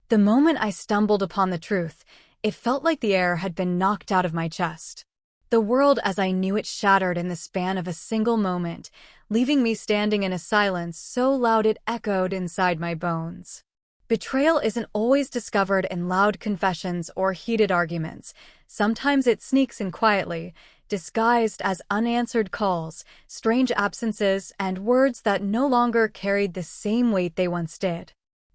The moment I stumbled upon the truth, it felt like the air had been knocked out of my chest. The world as I knew it shattered in the span of a single moment, leaving me standing in a silence so loud it echoed inside my bones. Betrayal isn't always discovered in loud confessions or heated arguments. Sometimes it sneaks in quietly, disguised as unanswered calls, strange absences, and words that no longer carried the same weight they once did.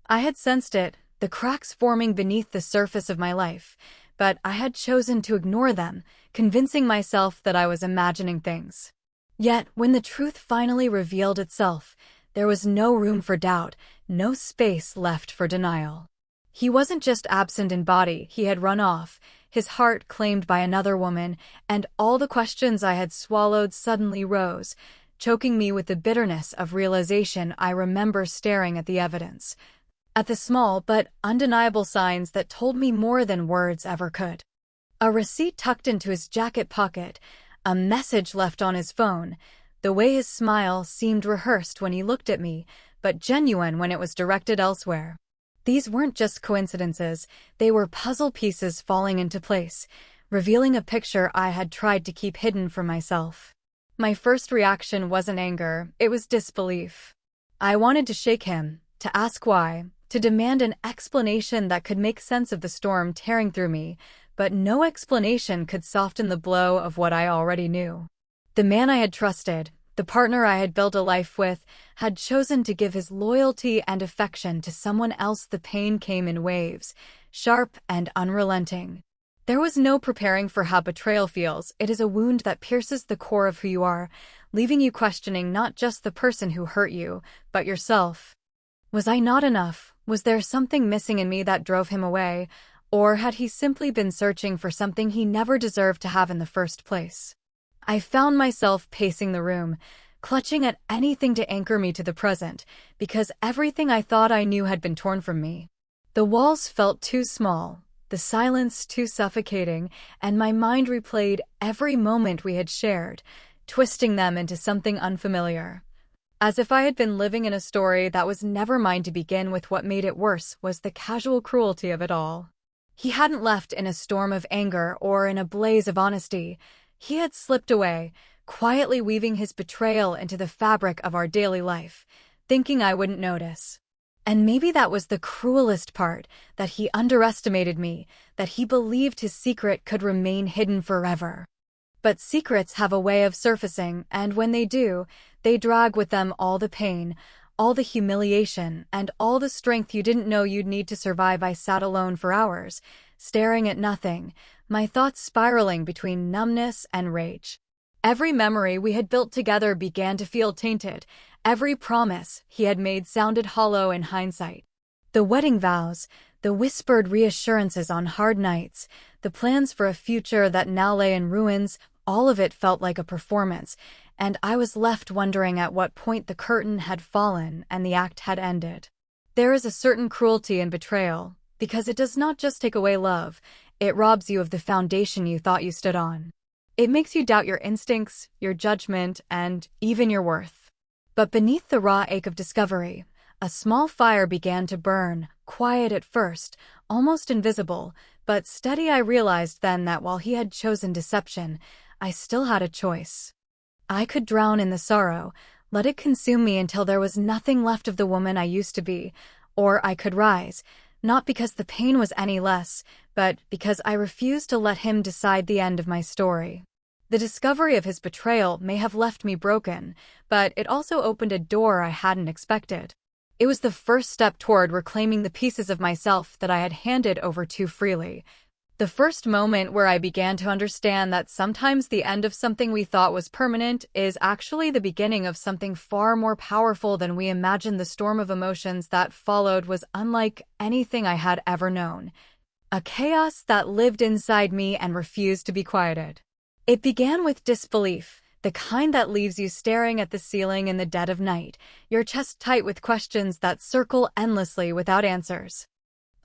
I had sensed it, the cracks forming beneath the surface of my life, but I had chosen to ignore them, convincing myself that I was imagining things. Yet, when the truth finally revealed itself, there was no room for doubt, no space left for denial. He wasn't just absent in body, he had run off, his heart claimed by another woman, and all the questions I had swallowed suddenly rose, choking me with the bitterness of realization. I remember staring at the evidence, at the small but undeniable signs that told me more than words ever could. A receipt tucked into his jacket pocket, a message left on his phone, the way his smile seemed rehearsed when he looked at me, but genuine when it was directed elsewhere. These weren't just coincidences, they were puzzle pieces falling into place, revealing a picture I had tried to keep hidden from myself. My first reaction wasn't anger, it was disbelief. I wanted to shake him, to ask why, to demand an explanation that could make sense of the storm tearing through me, but no explanation could soften the blow of what I already knew. The man I had trusted, the partner I had built a life with, had chosen to give his loyalty and affection to someone else. The pain came in waves, sharp and unrelenting. There was no preparing for how betrayal feels. It is a wound that pierces the core of who you are, leaving you questioning not just the person who hurt you, but yourself. Was I not enough? Was there something missing in me that drove him away? Or had he simply been searching for something he never deserved to have in the first place? I found myself pacing the room, clutching at anything to anchor me to the present, because everything I thought I knew had been torn from me. The walls felt too small, the silence too suffocating, and my mind replayed every moment we had shared, twisting them into something unfamiliar. As if I had been living in a story that was never mine to begin with. What made it worse was the casual cruelty of it all. He hadn't left in a storm of anger or in a blaze of honesty. He had slipped away, quietly weaving his betrayal into the fabric of our daily life, thinking I wouldn't notice. And maybe that was the cruelest part, that he underestimated me, that he believed his secret could remain hidden forever. But secrets have a way of surfacing, and when they do, they drag with them all the pain, all the humiliation, and all the strength you didn't know you'd need to survive. I sat alone for hours, staring at nothing, my thoughts spiraling between numbness and rage. Every memory we had built together began to feel tainted. Every promise he had made sounded hollow in hindsight. The wedding vows, the whispered reassurances on hard nights, the plans for a future that now lay in ruins, all of it felt like a performance, and I was left wondering at what point the curtain had fallen and the act had ended. There is a certain cruelty in betrayal, because it does not just take away love, it robs you of the foundation you thought you stood on. It makes you doubt your instincts, your judgment, and even your worth. But beneath the raw ache of discovery, a small fire began to burn, quiet at first, almost invisible, but steady. I realized then that while he had chosen deception, I still had a choice. I could drown in the sorrow, let it consume me until there was nothing left of the woman I used to be, or I could rise, not because the pain was any less, but because I refused to let him decide the end of my story. The discovery of his betrayal may have left me broken, but it also opened a door I hadn't expected. It was the first step toward reclaiming the pieces of myself that I had handed over too freely. The first moment where I began to understand that sometimes the end of something we thought was permanent is actually the beginning of something far more powerful than we imagined. The storm of emotions that followed was unlike anything I had ever known. A chaos that lived inside me and refused to be quieted. It began with disbelief, the kind that leaves you staring at the ceiling in the dead of night, your chest tight with questions that circle endlessly without answers.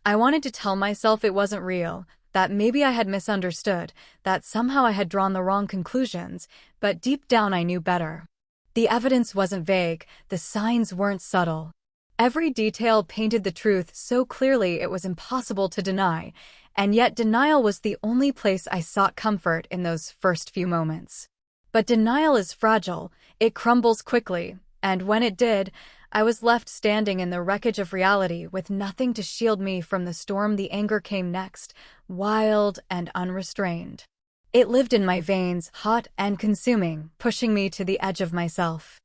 I wanted to tell myself it wasn't real, that maybe I had misunderstood, that somehow I had drawn the wrong conclusions, but deep down I knew better. The evidence wasn't vague, the signs weren't subtle. Every detail painted the truth so clearly it was impossible to deny, and yet denial was the only place I sought comfort in those first few moments. But denial is fragile, it crumbles quickly, and when it did, I was left standing in the wreckage of reality with nothing to shield me from the storm. The anger came next, wild and unrestrained. It lived in my veins, hot and consuming, pushing me to the edge of myself.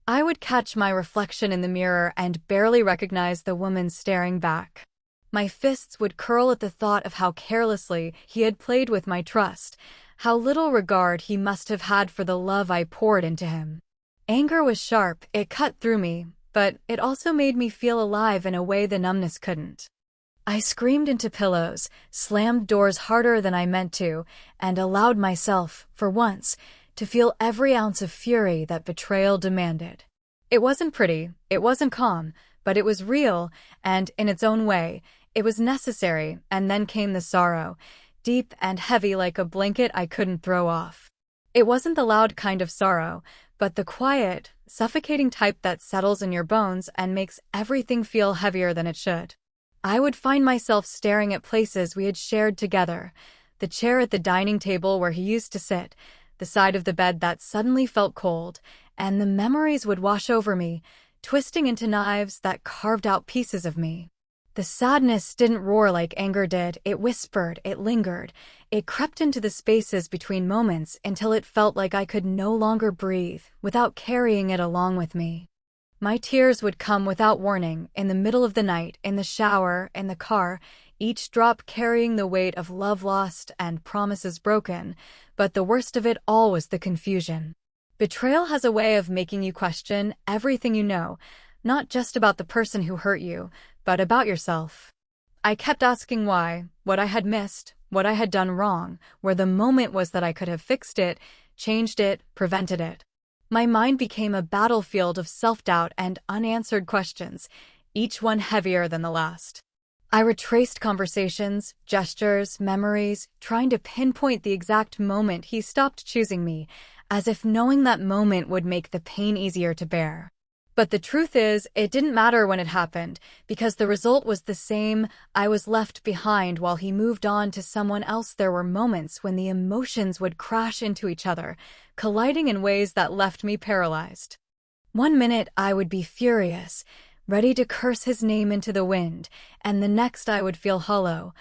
I would catch my reflection in the mirror and barely recognize the woman staring back. My fists would curl at the thought of how carelessly he had played with my trust, how little regard he must have had for the love I poured into him. Anger was sharp, it cut through me, but it also made me feel alive in a way the numbness couldn't. I screamed into pillows, slammed doors harder than I meant to, and allowed myself, for once, to feel every ounce of fury that betrayal demanded. It wasn't pretty, it wasn't calm, but it was real, and, in its own way, it was necessary. And then came the sorrow, deep and heavy like a blanket I couldn't throw off. It wasn't the loud kind of sorrow, but the quiet, suffocating type that settles in your bones and makes everything feel heavier than it should. I would find myself staring at places we had shared together, the chair at the dining table where he used to sit, the side of the bed that suddenly felt cold, and the memories would wash over me, twisting into knives that carved out pieces of me. The sadness didn't roar like anger did, it whispered, it lingered, it crept into the spaces between moments until it felt like I could no longer breathe without carrying it along with me. My tears would come without warning, in the middle of the night, in the shower, in the car, each drop carrying the weight of love lost and promises broken, but the worst of it all was the confusion. Betrayal has a way of making you question everything you know, not just about the person who hurt you, but about yourself. I kept asking why, what I had missed, what I had done wrong, where the moment was that I could have fixed it, changed it, prevented it. My mind became a battlefield of self-doubt and unanswered questions, each one heavier than the last. I retraced conversations, gestures, memories, trying to pinpoint the exact moment he stopped choosing me, as if knowing that moment would make the pain easier to bear. But the truth is, it didn't matter when it happened, because the result was the same. I was left behind while he moved on to someone else. There were moments when the emotions would crash into each other, colliding in ways that left me paralyzed. One minute I would be furious, ready to curse his name into the wind, and the next I would feel hollow,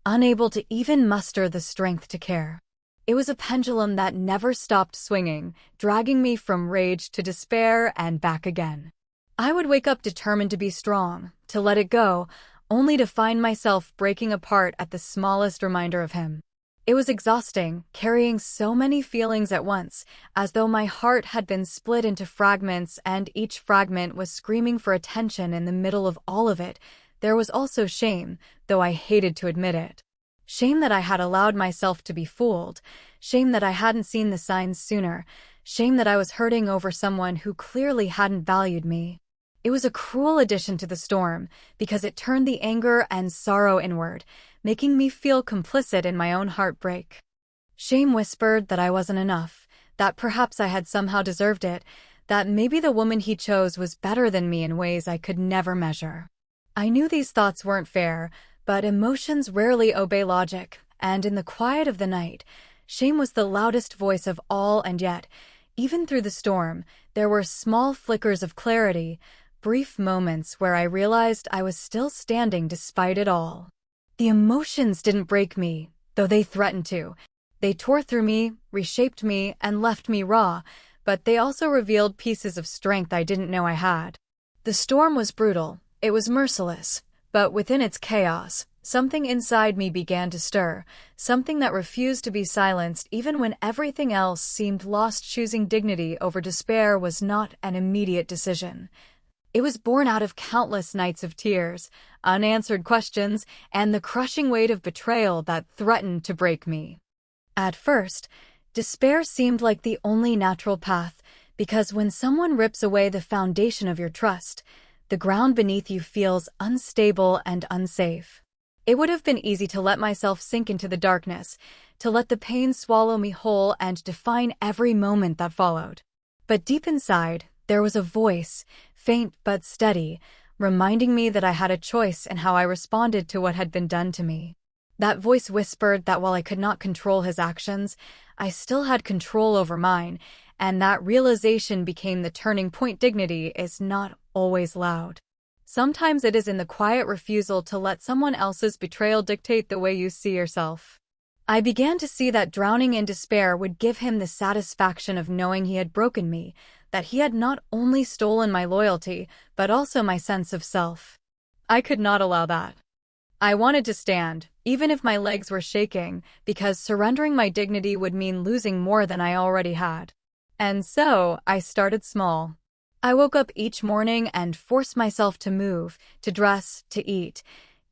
unable to even muster the strength to care. It was a pendulum that never stopped swinging, dragging me from rage to despair and back again. I would wake up determined to be strong, to let it go, only to find myself breaking apart at the smallest reminder of him. It was exhausting, carrying so many feelings at once, as though my heart had been split into fragments and each fragment was screaming for attention. In the middle of all of it, there was also shame, though I hated to admit it. Shame that I had allowed myself to be fooled, shame that I hadn't seen the signs sooner, shame that I was hurting over someone who clearly hadn't valued me. It was a cruel addition to the storm, because it turned the anger and sorrow inward, making me feel complicit in my own heartbreak. Shame whispered that I wasn't enough, that perhaps I had somehow deserved it, that maybe the woman he chose was better than me in ways I could never measure. I knew these thoughts weren't fair, but emotions rarely obey logic, and in the quiet of the night, shame was the loudest voice of all. And yet, even through the storm, there were small flickers of clarity, brief moments where I realized I was still standing despite it all. The emotions didn't break me, though they threatened to. They tore through me, reshaped me, and left me raw, but they also revealed pieces of strength I didn't know I had. The storm was brutal, it was merciless. But within its chaos, something inside me began to stir, something that refused to be silenced even when everything else seemed lost. Choosing dignity over despair was not an immediate decision. It was born out of countless nights of tears, unanswered questions, and the crushing weight of betrayal that threatened to break me. At first, despair seemed like the only natural path, because when someone rips away the foundation of your trust, the ground beneath you feels unstable and unsafe. It would have been easy to let myself sink into the darkness, to let the pain swallow me whole and define every moment that followed. But deep inside, there was a voice, faint but steady, reminding me that I had a choice in how I responded to what had been done to me. That voice whispered that while I could not control his actions, I still had control over mine, and that realization became the turning point. Dignity is not always loud. Sometimes it is in the quiet refusal to let someone else's betrayal dictate the way you see yourself. I began to see that drowning in despair would give him the satisfaction of knowing he had broken me, that he had not only stolen my loyalty, but also my sense of self. I could not allow that. I wanted to stand, even if my legs were shaking, because surrendering my dignity would mean losing more than I already had. And so, I started small. I woke up each morning and forced myself to move, to dress, to eat,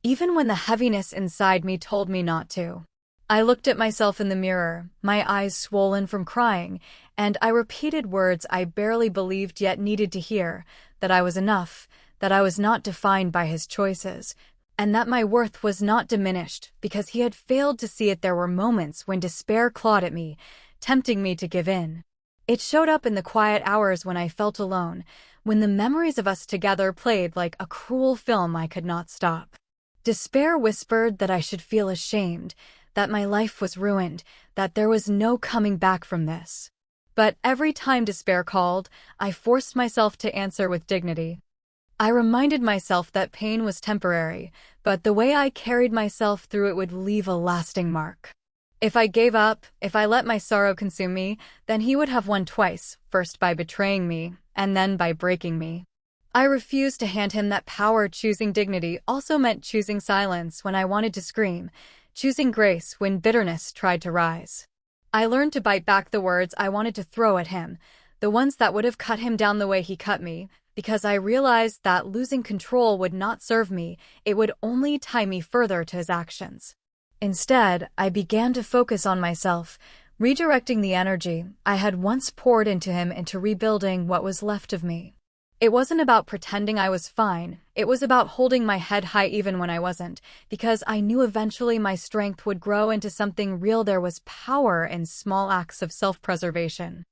even when the heaviness inside me told me not to. I looked at myself in the mirror, my eyes swollen from crying, and I repeated words I barely believed yet needed to hear, that I was enough, that I was not defined by his choices, and that my worth was not diminished because he had failed to see it. There were moments when despair clawed at me, tempting me to give in. It showed up in the quiet hours when I felt alone, when the memories of us together played like a cruel film I could not stop. Despair whispered that I should feel ashamed, that my life was ruined, that there was no coming back from this. But every time despair called, I forced myself to answer with dignity. I reminded myself that pain was temporary, but the way I carried myself through it would leave a lasting mark. If I gave up, if I let my sorrow consume me, then he would have won twice, first by betraying me, and then by breaking me. I refused to hand him that power. Choosing dignity also meant choosing silence when I wanted to scream, choosing grace when bitterness tried to rise. I learned to bite back the words I wanted to throw at him, the ones that would have cut him down the way he cut me, because I realized that losing control would not serve me, it would only tie me further to his actions. Instead, I began to focus on myself, redirecting the energy I had once poured into him into rebuilding what was left of me. It wasn't about pretending I was fine, it was about holding my head high even when I wasn't, because I knew eventually my strength would grow into something real. There was power in small acts of self-preservation.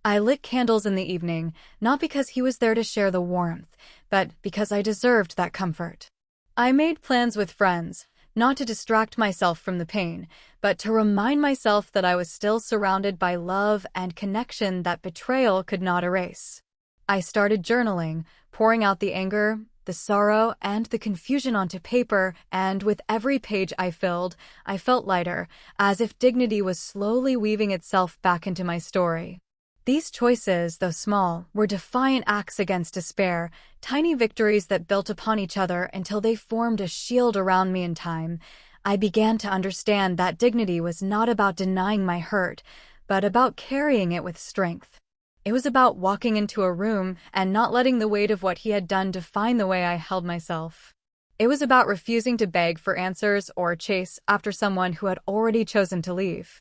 I lit candles in the evening, not because he was there to share the warmth, but because I deserved that comfort. I made plans with friends, not to distract myself from the pain, but to remind myself that I was still surrounded by love and connection that betrayal could not erase. I started journaling, pouring out the anger, the sorrow, and the confusion onto paper, and with every page I filled, I felt lighter, as if dignity was slowly weaving itself back into my story. These choices, though small, were defiant acts against despair, tiny victories that built upon each other until they formed a shield around me. In time, I began to understand that dignity was not about denying my hurt, but about carrying it with strength. It was about walking into a room and not letting the weight of what he had done define the way I held myself. It was about refusing to beg for answers or chase after someone who had already chosen to leave.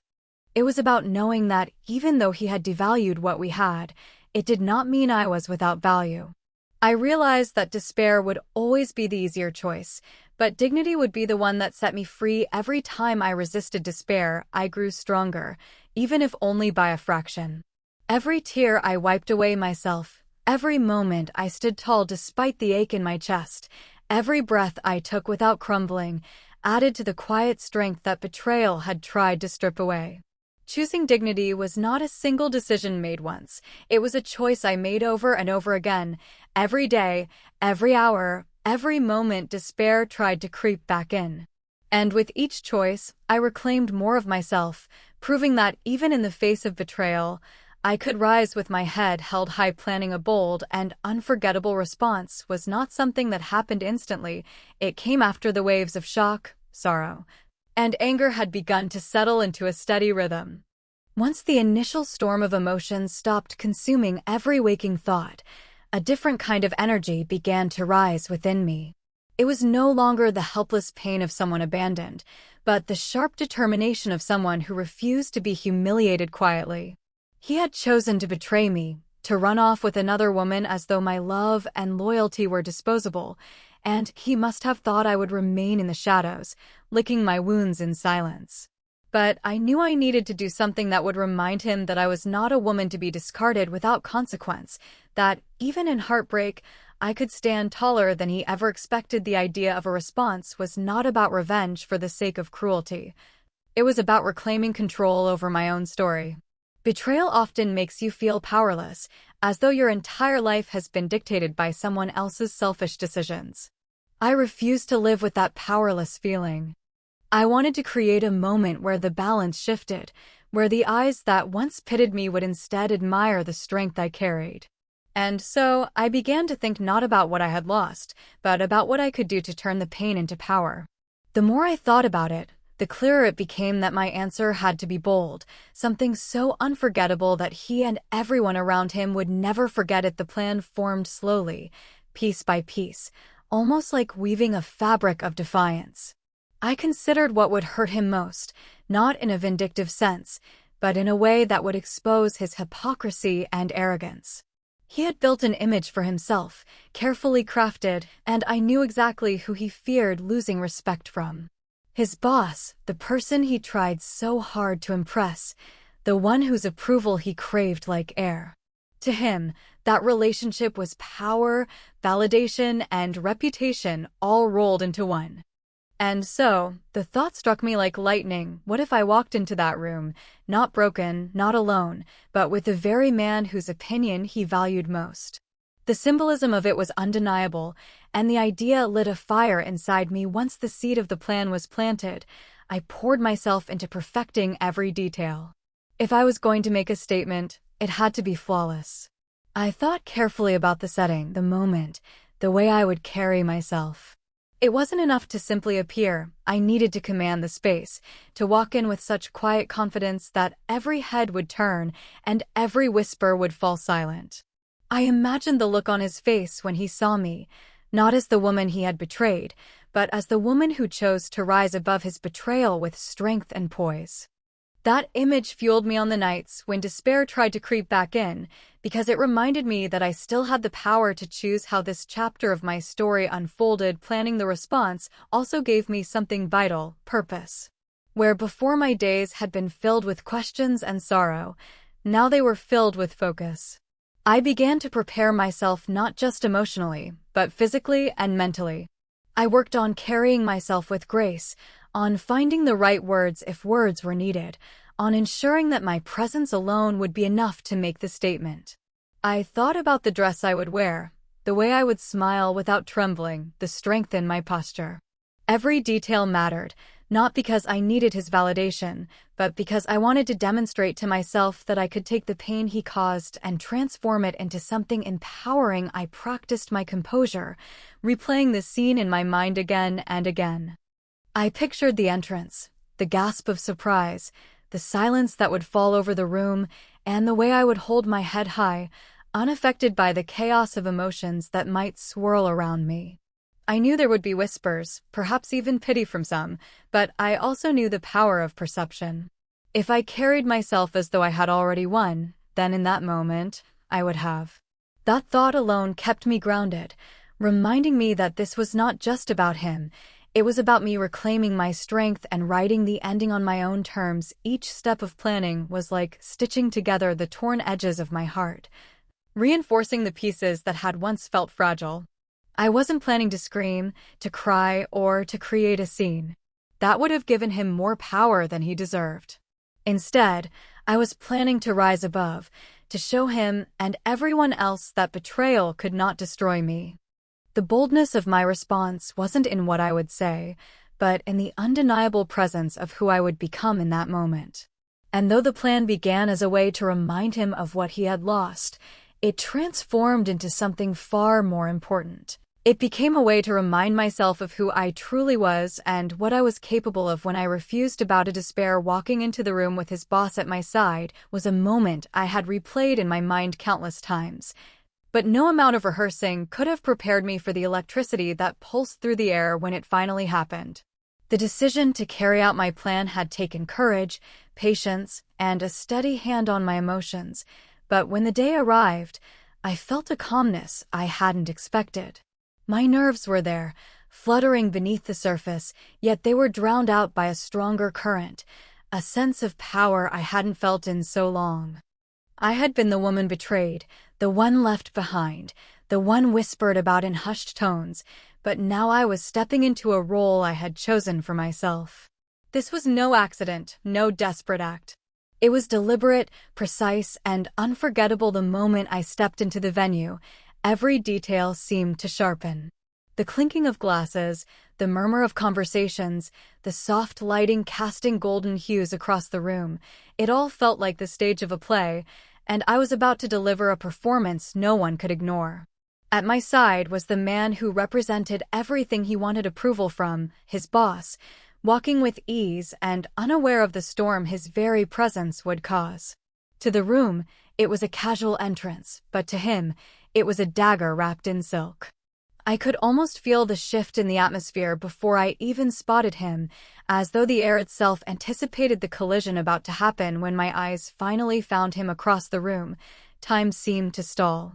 It was about knowing that even though he had devalued what we had, it did not mean I was without value. I realized that despair would always be the easier choice, but dignity would be the one that set me free. Every time I resisted despair, I grew stronger, even if only by a fraction. Every tear I wiped away myself, every moment I stood tall despite the ache in my chest, every breath I took without crumbling, added to the quiet strength that betrayal had tried to strip away. Choosing dignity was not a single decision made once. It was a choice I made over and over again. Every day, every hour, every moment despair tried to creep back in. And with each choice, I reclaimed more of myself, proving that even in the face of betrayal, I could rise with my head held high. Planning a bold and unforgettable response was not something that happened instantly. It came after the waves of shock, sorrow, and anger had begun to settle into a steady rhythm. Once the initial storm of emotions stopped consuming every waking thought, a different kind of energy began to rise within me. It was no longer the helpless pain of someone abandoned, but the sharp determination of someone who refused to be humiliated quietly. He had chosen to betray me, to run off with another woman as though my love and loyalty were disposable, and he must have thought I would remain in the shadows, licking my wounds in silence. But I knew I needed to do something that would remind him that I was not a woman to be discarded without consequence, that, even in heartbreak, I could stand taller than he ever expected. The idea of a response was not about revenge for the sake of cruelty. It was about reclaiming control over my own story. Betrayal often makes you feel powerless, as though your entire life has been dictated by someone else's selfish decisions. I refused to live with that powerless feeling. I wanted to create a moment where the balance shifted, where the eyes that once pitied me would instead admire the strength I carried. And so, I began to think not about what I had lost, but about what I could do to turn the pain into power. The more I thought about it, the clearer it became that my answer had to be bold, something so unforgettable that he and everyone around him would never forget it. The plan formed slowly, piece by piece, almost like weaving a fabric of defiance. I considered what would hurt him most, not in a vindictive sense, but in a way that would expose his hypocrisy and arrogance. He had built an image for himself, carefully crafted, and I knew exactly who he feared losing respect from. His boss, the person he tried so hard to impress, the one whose approval he craved like air. To him, that relationship was power, validation, and reputation all rolled into one. And so, the thought struck me like lightning. What if I walked into that room, not broken, not alone, but with the very man whose opinion he valued most? The symbolism of it was undeniable, and the idea lit a fire inside me. Once the seed of the plan was planted, I poured myself into perfecting every detail. If I was going to make a statement, it had to be flawless. I thought carefully about the setting, the moment, the way I would carry myself. It wasn't enough to simply appear. I needed to command the space, to walk in with such quiet confidence that every head would turn and every whisper would fall silent. I imagined the look on his face when he saw me, not as the woman he had betrayed, but as the woman who chose to rise above his betrayal with strength and poise. That image fueled me on the nights when despair tried to creep back in, because it reminded me that I still had the power to choose how this chapter of my story unfolded. Planning the response also gave me something vital: purpose. Where before my days had been filled with questions and sorrow, now they were filled with focus. I began to prepare myself not just emotionally, but physically and mentally. I worked on carrying myself with grace, on finding the right words if words were needed, on ensuring that my presence alone would be enough to make the statement. I thought about the dress I would wear, the way I would smile without trembling, the strength in my posture. Every detail mattered, not because I needed his validation, but because I wanted to demonstrate to myself that I could take the pain he caused and transform it into something empowering. I practiced my composure, replaying the scene in my mind again and again. I pictured the entrance, the gasp of surprise, the silence that would fall over the room, and the way I would hold my head high, unaffected by the chaos of emotions that might swirl around me. I knew there would be whispers, perhaps even pity from some, but I also knew the power of perception. If I carried myself as though I had already won, then in that moment, I would have. That thought alone kept me grounded, reminding me that this was not just about him. It was about me reclaiming my strength and writing the ending on my own terms. Each step of planning was like stitching together the torn edges of my heart, reinforcing the pieces that had once felt fragile. I wasn't planning to scream, to cry, or to create a scene. That would have given him more power than he deserved. Instead, I was planning to rise above, to show him and everyone else that betrayal could not destroy me. The boldness of my response wasn't in what I would say, but in the undeniable presence of who I would become in that moment. And though the plan began as a way to remind him of what he had lost, it transformed into something far more important. It became a way to remind myself of who I truly was and what I was capable of when I refused to bow to despair. Walking into the room with his boss at my side was a moment I had replayed in my mind countless times. But no amount of rehearsing could have prepared me for the electricity that pulsed through the air when it finally happened. The decision to carry out my plan had taken courage, patience, and a steady hand on my emotions, but when the day arrived, I felt a calmness I hadn't expected. My nerves were there, fluttering beneath the surface, yet they were drowned out by a stronger current, a sense of power I hadn't felt in so long. I had been the woman betrayed, the one left behind, the one whispered about in hushed tones, but now I was stepping into a role I had chosen for myself. This was no accident, no desperate act. It was deliberate, precise, and unforgettable. The moment I stepped into the venue, every detail seemed to sharpen. The clinking of glasses, the murmur of conversations, the soft lighting casting golden hues across the room, it all felt like the stage of a play, and I was about to deliver a performance no one could ignore. At my side was the man who represented everything he wanted approval from, his boss, walking with ease and unaware of the storm his very presence would cause. To the room, it was a casual entrance, but to him, it was a dagger wrapped in silk. I could almost feel the shift in the atmosphere before I even spotted him, as though the air itself anticipated the collision about to happen. When my eyes finally found him across the room, time seemed to stall.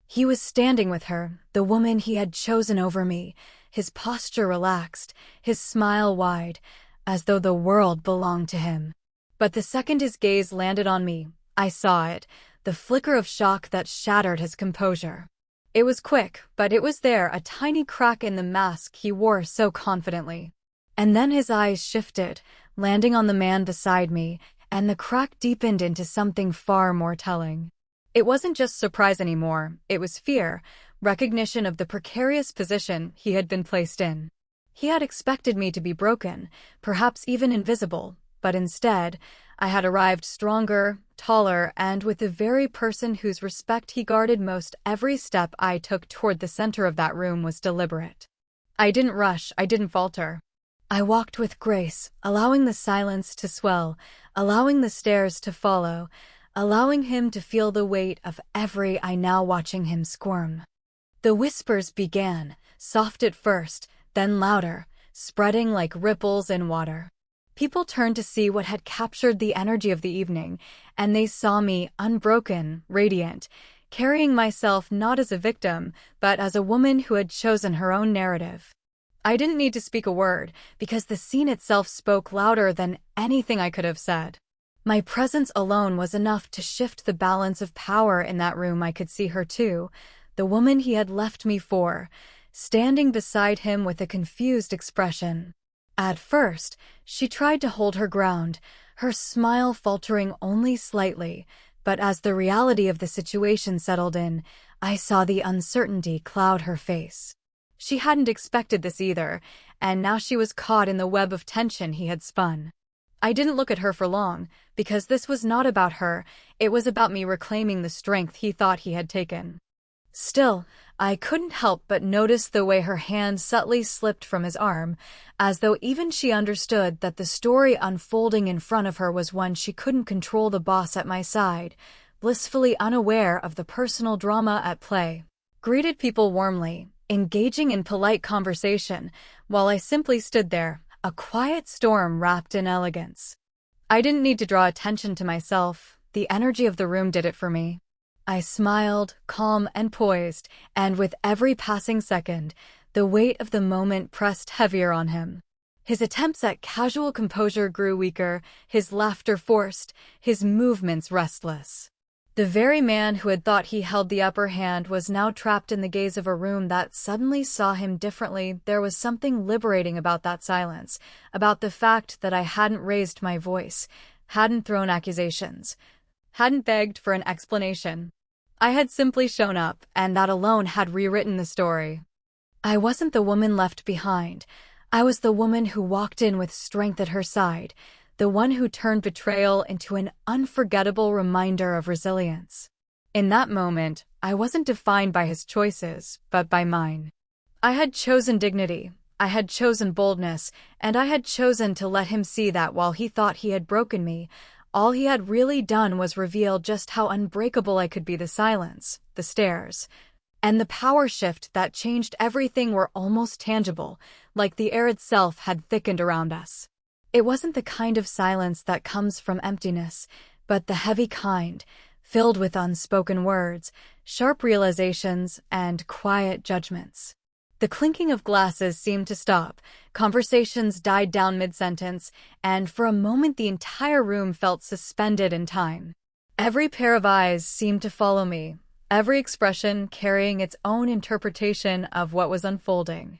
He was standing with her, the woman he had chosen over me, his posture relaxed, his smile wide, as though the world belonged to him. But the second his gaze landed on me, I saw it, the flicker of shock that shattered his composure. It was quick, but it was there, a tiny crack in the mask he wore so confidently. And then his eyes shifted, landing on the man beside me, and the crack deepened into something far more telling. It wasn't just surprise anymore, it was fear, recognition of the precarious position he had been placed in. He had expected me to be broken, perhaps even invisible, but instead, I had arrived stronger, taller, and with the very person whose respect he guarded most. Every step I took toward the center of that room was deliberate. I didn't rush, I didn't falter. I walked with grace, allowing the silence to swell, allowing the stares to follow, allowing him to feel the weight of every I now watching him squirm. The whispers began, soft at first, then louder, spreading like ripples in water. People turned to see what had captured the energy of the evening, and they saw me unbroken, radiant, carrying myself not as a victim, but as a woman who had chosen her own narrative. I didn't need to speak a word, because the scene itself spoke louder than anything I could have said. My presence alone was enough to shift the balance of power in that room. I could see her too, the woman he had left me for, standing beside him with a confused expression. At first, she tried to hold her ground, her smile faltering only slightly, but as the reality of the situation settled in, I saw the uncertainty cloud her face. She hadn't expected this either, and now she was caught in the web of tension he had spun. I didn't look at her for long, because this was not about her, it was about me reclaiming the strength he thought he had taken. Still, I couldn't help but notice the way her hand subtly slipped from his arm, as though even she understood that the story unfolding in front of her was one she couldn't control. The boss at my side, blissfully unaware of the personal drama at play, greeted people warmly, engaging in polite conversation, while I simply stood there, a quiet storm wrapped in elegance. I didn't need to draw attention to myself, the energy of the room did it for me. I smiled, calm and poised, and with every passing second, the weight of the moment pressed heavier on him. His attempts at casual composure grew weaker, his laughter forced, his movements restless. The very man who had thought he held the upper hand was now trapped in the gaze of a room that suddenly saw him differently. There was something liberating about that silence, about the fact that I hadn't raised my voice, hadn't thrown accusations, hadn't begged for an explanation. I had simply shown up, and that alone had rewritten the story. I wasn't the woman left behind. I was the woman who walked in with strength at her side, the one who turned betrayal into an unforgettable reminder of resilience. In that moment, I wasn't defined by his choices, but by mine. I had chosen dignity, I had chosen boldness, and I had chosen to let him see that while he thought he had broken me, all he had really done was reveal just how unbreakable I could be. The silence, the stares, and the power shift that changed everything were almost tangible, like the air itself had thickened around us. It wasn't the kind of silence that comes from emptiness, but the heavy kind, filled with unspoken words, sharp realizations, and quiet judgments. The clinking of glasses seemed to stop, conversations died down mid-sentence, and for a moment the entire room felt suspended in time. Every pair of eyes seemed to follow me, every expression carrying its own interpretation of what was unfolding.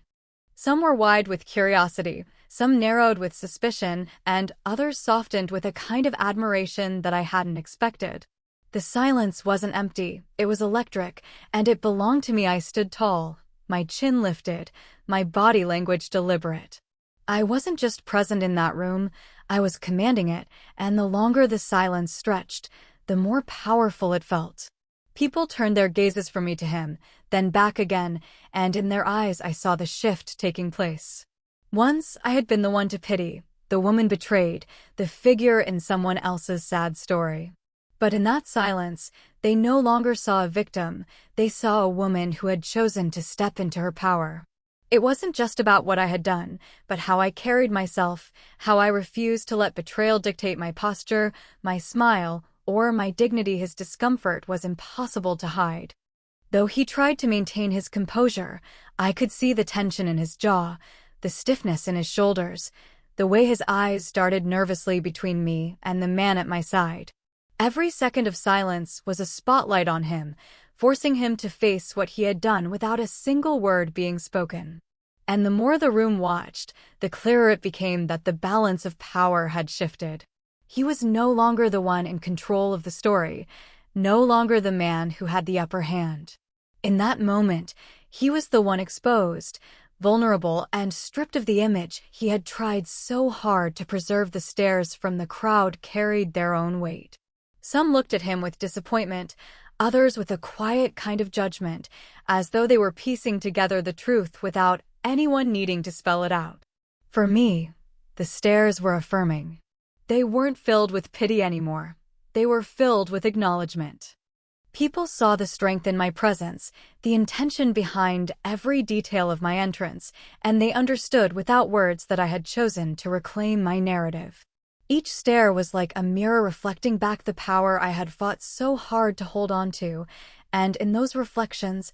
Some were wide with curiosity, some narrowed with suspicion, and others softened with a kind of admiration that I hadn't expected. The silence wasn't empty, it was electric, and it belonged to me. I stood tall, my chin lifted, my body language deliberate. I wasn't just present in that room, I was commanding it, and the longer the silence stretched, the more powerful it felt. People turned their gazes from me to him, then back again, and in their eyes I saw the shift taking place. Once I had been the one to pity, the woman betrayed, the figure in someone else's sad story. But in that silence, they no longer saw a victim, they saw a woman who had chosen to step into her power. It wasn't just about what I had done, but how I carried myself, how I refused to let betrayal dictate my posture, my smile, or my dignity. His discomfort was impossible to hide. Though he tried to maintain his composure, I could see the tension in his jaw, the stiffness in his shoulders, the way his eyes darted nervously between me and the man at my side. Every second of silence was a spotlight on him, forcing him to face what he had done without a single word being spoken. And the more the room watched, the clearer it became that the balance of power had shifted. He was no longer the one in control of the story, no longer the man who had the upper hand. In that moment, he was the one exposed, vulnerable, and stripped of the image he had tried so hard to preserve. The stares from the crowd carried their own weight. Some looked at him with disappointment, others with a quiet kind of judgment, as though they were piecing together the truth without anyone needing to spell it out. For me, the stares were affirming. They weren't filled with pity anymore. They were filled with acknowledgement. People saw the strength in my presence, the intention behind every detail of my entrance, and they understood without words that I had chosen to reclaim my narrative. Each stare was like a mirror reflecting back the power I had fought so hard to hold on to, and in those reflections,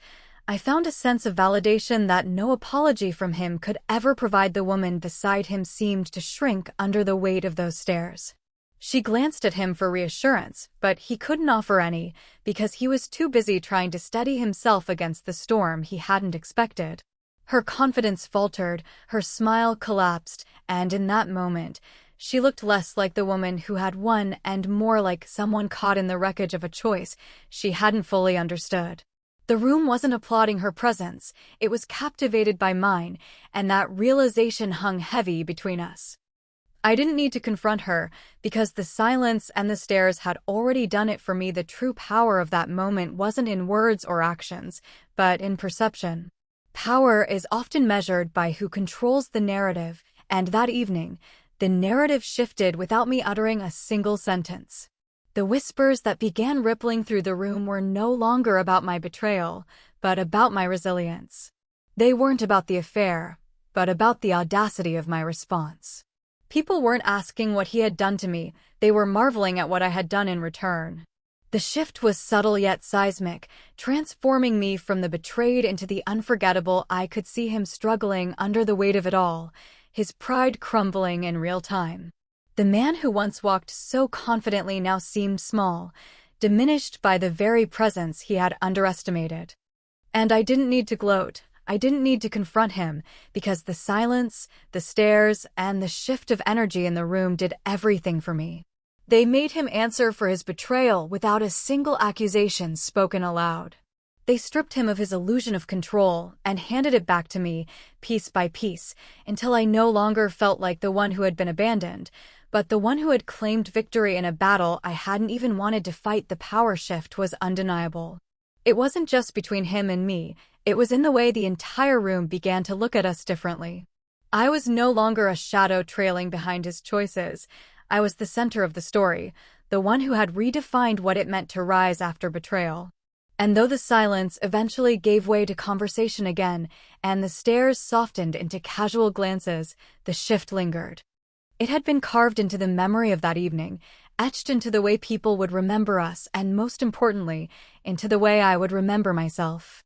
I found a sense of validation that no apology from him could ever provide. The woman beside him seemed to shrink under the weight of those stares. She glanced at him for reassurance, but he couldn't offer any, because he was too busy trying to steady himself against the storm he hadn't expected. Her confidence faltered, her smile collapsed, and in that moment, she looked less like the woman who had won and more like someone caught in the wreckage of a choice she hadn't fully understood. The room wasn't applauding her presence, it was captivated by mine, and that realization hung heavy between us. I didn't need to confront her, because the silence and the stares had already done it for me. The true power of that moment wasn't in words or actions, but in perception. Power is often measured by who controls the narrative, and that evening, the narrative shifted without me uttering a single sentence. The whispers that began rippling through the room were no longer about my betrayal, but about my resilience. They weren't about the affair, but about the audacity of my response. People weren't asking what he had done to me, they were marveling at what I had done in return. The shift was subtle yet seismic, transforming me from the betrayed into the unforgettable. I could see him struggling under the weight of it all, his pride crumbling in real time. The man who once walked so confidently now seemed small, diminished by the very presence he had underestimated. And I didn't need to gloat. I didn't need to confront him, because the silence, the stares, and the shift of energy in the room did everything for me. They made him answer for his betrayal without a single accusation spoken aloud. They stripped him of his illusion of control and handed it back to me, piece by piece, until I no longer felt like the one who had been abandoned, but the one who had claimed victory in a battle I hadn't even wanted to fight. The power shift was undeniable. It wasn't just between him and me, it was in the way the entire room began to look at us differently. I was no longer a shadow trailing behind his choices. I was the center of the story, the one who had redefined what it meant to rise after betrayal. And though the silence eventually gave way to conversation again, and the stares softened into casual glances, the shift lingered. It had been carved into the memory of that evening, etched into the way people would remember us, and most importantly, into the way I would remember myself.